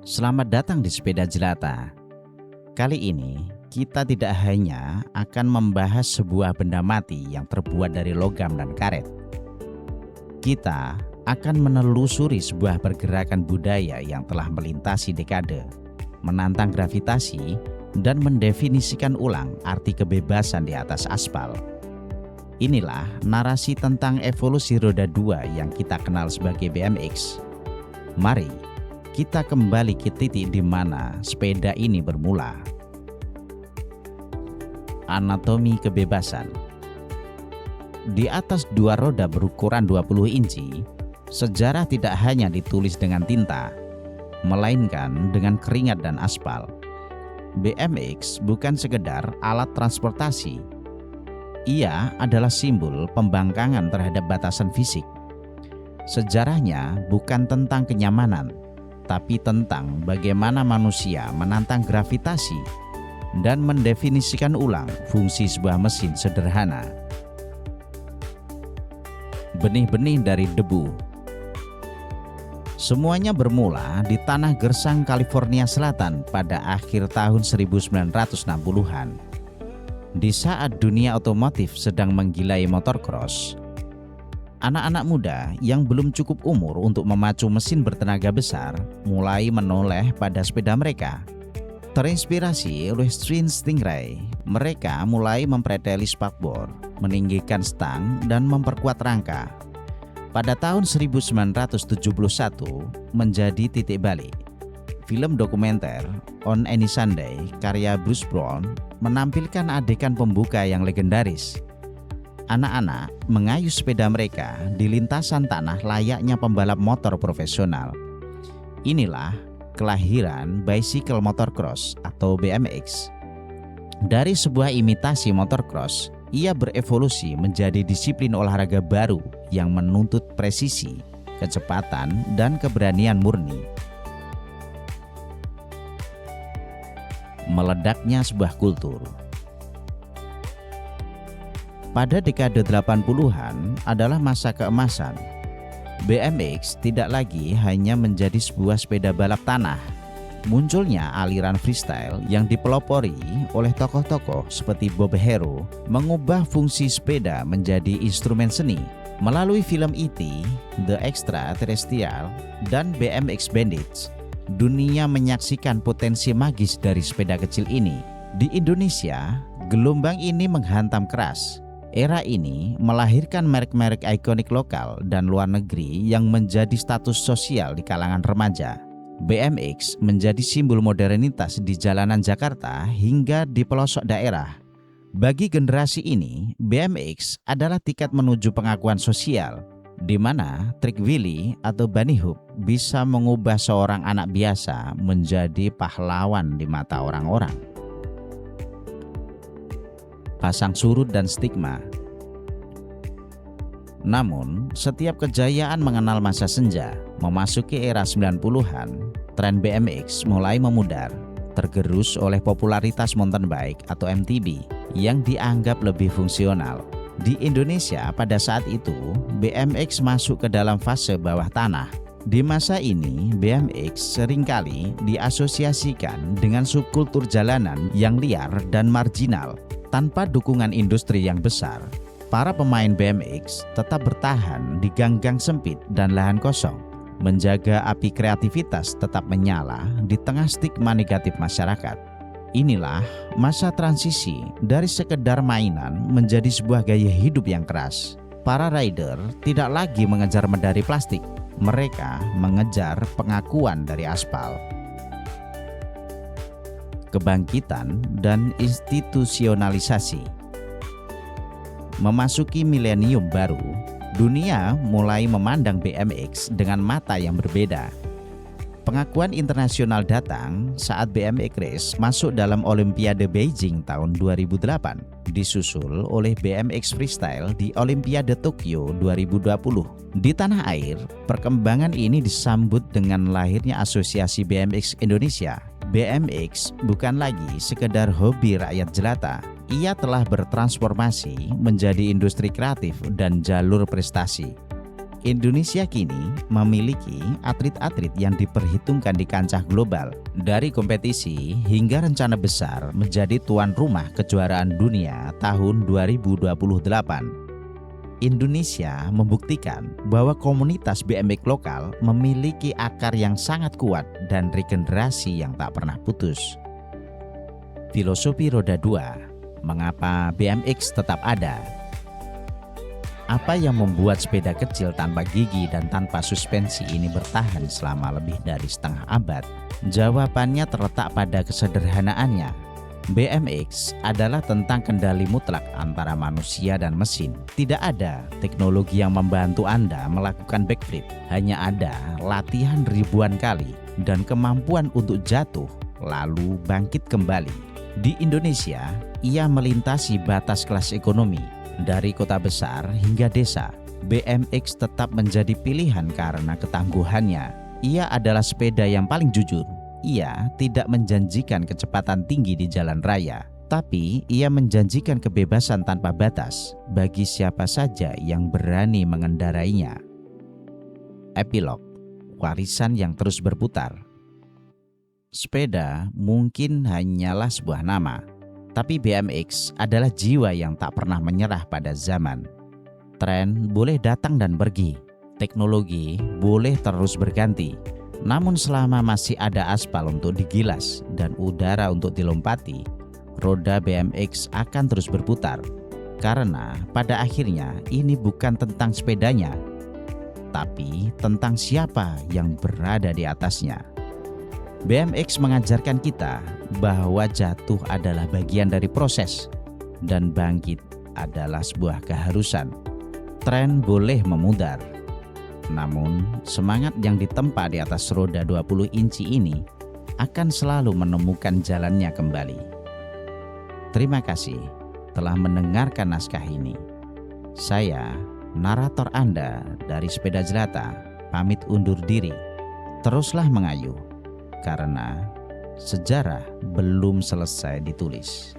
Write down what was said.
Selamat datang di Sepeda Jelata. Kali ini kita tidak hanya akan membahas sebuah benda mati yang terbuat dari logam dan karet. Kita akan menelusuri sebuah pergerakan budaya yang telah melintasi dekade, menantang gravitasi, dan mendefinisikan ulang arti kebebasan di atas aspal. Inilah narasi tentang evolusi roda 2 yang kita kenal sebagai BMX. Mari kita kembali ke titik di mana sepeda ini bermula. Anatomi kebebasan. Di atas dua roda berukuran 20 inci, sejarah tidak hanya ditulis dengan tinta, melainkan dengan keringat dan aspal. BMX bukan sekedar alat transportasi. Ia adalah simbol pembangkangan terhadap batasan fisik. Sejarahnya bukan tentang kenyamanan, tapi tentang bagaimana manusia menantang gravitasi dan mendefinisikan ulang fungsi sebuah mesin sederhana. Benih-benih dari debu. Semuanya bermula di tanah gersang California Selatan pada akhir tahun 1960-an. Di saat dunia otomotif sedang menggilai motorcross, anak-anak muda yang belum cukup umur untuk memacu mesin bertenaga besar mulai menoleh pada sepeda mereka. Terinspirasi oleh Twin Stingray, mereka mulai mempreteli spakbor, meninggikan stang, dan memperkuat rangka. Pada tahun 1971 menjadi titik balik. Film dokumenter On Any Sunday karya Bruce Brown menampilkan adegan pembuka yang legendaris. Anak-anak mengayuh sepeda mereka di lintasan tanah layaknya pembalap motor profesional. Inilah kelahiran bicycle motocross atau BMX. Dari sebuah imitasi motocross, ia berevolusi menjadi disiplin olahraga baru yang menuntut presisi, kecepatan, dan keberanian murni. Meledaknya sebuah kultur. Pada dekade 80-an adalah masa keemasan. BMX tidak lagi hanya menjadi sebuah sepeda balap tanah. Munculnya aliran freestyle yang dipelopori oleh tokoh-tokoh seperti Bob Hero mengubah fungsi sepeda menjadi instrumen seni. Melalui film E.T., The Extraterrestrial, dan BMX Bandits, dunia menyaksikan potensi magis dari sepeda kecil ini. Di Indonesia, gelombang ini menghantam keras. Era ini melahirkan merek-merek ikonik lokal dan luar negeri yang menjadi status sosial di kalangan remaja. BMX menjadi simbol modernitas di jalanan Jakarta hingga di pelosok daerah. Bagi generasi ini, BMX adalah tiket menuju pengakuan sosial, di mana trik Willy atau bunny hoop bisa mengubah seorang anak biasa menjadi pahlawan di mata orang-orang. Pasang surut dan stigma. Namun, setiap kejayaan mengenal masa senja. Memasuki era 90-an, tren BMX mulai memudar, tergerus oleh popularitas mountain bike atau MTB yang dianggap lebih fungsional. Di Indonesia pada saat itu, BMX masuk ke dalam fase bawah tanah. Di masa ini, BMX seringkali diasosiasikan dengan subkultur jalanan yang liar dan marginal. Tanpa dukungan industri yang besar, para pemain BMX tetap bertahan di gang-gang sempit dan lahan kosong, menjaga api kreativitas tetap menyala di tengah stigma negatif masyarakat. Inilah masa transisi dari sekedar mainan menjadi sebuah gaya hidup yang keras. Para rider tidak lagi mengejar medali plastik, mereka mengejar pengakuan dari aspal. Kebangkitan dan institusionalisasi. Memasuki milenium baru, dunia mulai memandang BMX dengan mata yang berbeda. Pengakuan internasional datang saat BMX Race masuk dalam Olimpiade Beijing tahun 2008, disusul oleh BMX Freestyle di Olimpiade Tokyo 2020. Di tanah air, perkembangan ini disambut dengan lahirnya Asosiasi BMX Indonesia. BMX bukan lagi sekedar hobi rakyat jelata. Ia telah bertransformasi menjadi industri kreatif dan jalur prestasi. Indonesia kini memiliki atlet-atlet yang diperhitungkan di kancah global, dari kompetisi hingga rencana besar menjadi tuan rumah kejuaraan dunia tahun 2028. Indonesia membuktikan bahwa komunitas BMX lokal memiliki akar yang sangat kuat dan regenerasi yang tak pernah putus. Filosofi roda 2, mengapa BMX tetap ada? Apa yang membuat sepeda kecil tanpa gigi dan tanpa suspensi ini bertahan selama lebih dari setengah abad? Jawabannya terletak pada kesederhanaannya. BMX adalah tentang kendali mutlak antara manusia dan mesin. Tidak ada teknologi yang membantu Anda melakukan backflip. Hanya ada latihan ribuan kali dan kemampuan untuk jatuh lalu bangkit kembali. Di Indonesia, ia melintasi batas kelas ekonomi. Dari kota besar hingga desa, BMX tetap menjadi pilihan karena ketangguhannya. Ia adalah sepeda yang paling jujur. Ia tidak menjanjikan kecepatan tinggi di jalan raya, tapi ia menjanjikan kebebasan tanpa batas bagi siapa saja yang berani mengendarainya. Epilog, warisan yang terus berputar. Sepeda mungkin hanyalah sebuah nama, tapi BMX adalah jiwa yang tak pernah menyerah pada zaman. Tren boleh datang dan pergi, teknologi boleh terus berganti. Namun selama masih ada aspal untuk digilas dan udara untuk dilompati, roda BMX akan terus berputar. Karena pada akhirnya ini bukan tentang sepedanya, tapi tentang siapa yang berada di atasnya. BMX mengajarkan kita bahwa jatuh adalah bagian dari proses dan bangkit adalah sebuah keharusan. Tren boleh memudar, namun semangat yang ditempa di atas roda 20 inci ini akan selalu menemukan jalannya kembali. Terima kasih telah mendengarkan naskah ini. Saya, narator Anda dari Sepeda Jelata, pamit undur diri. Teruslah mengayuh, karena sejarah belum selesai ditulis.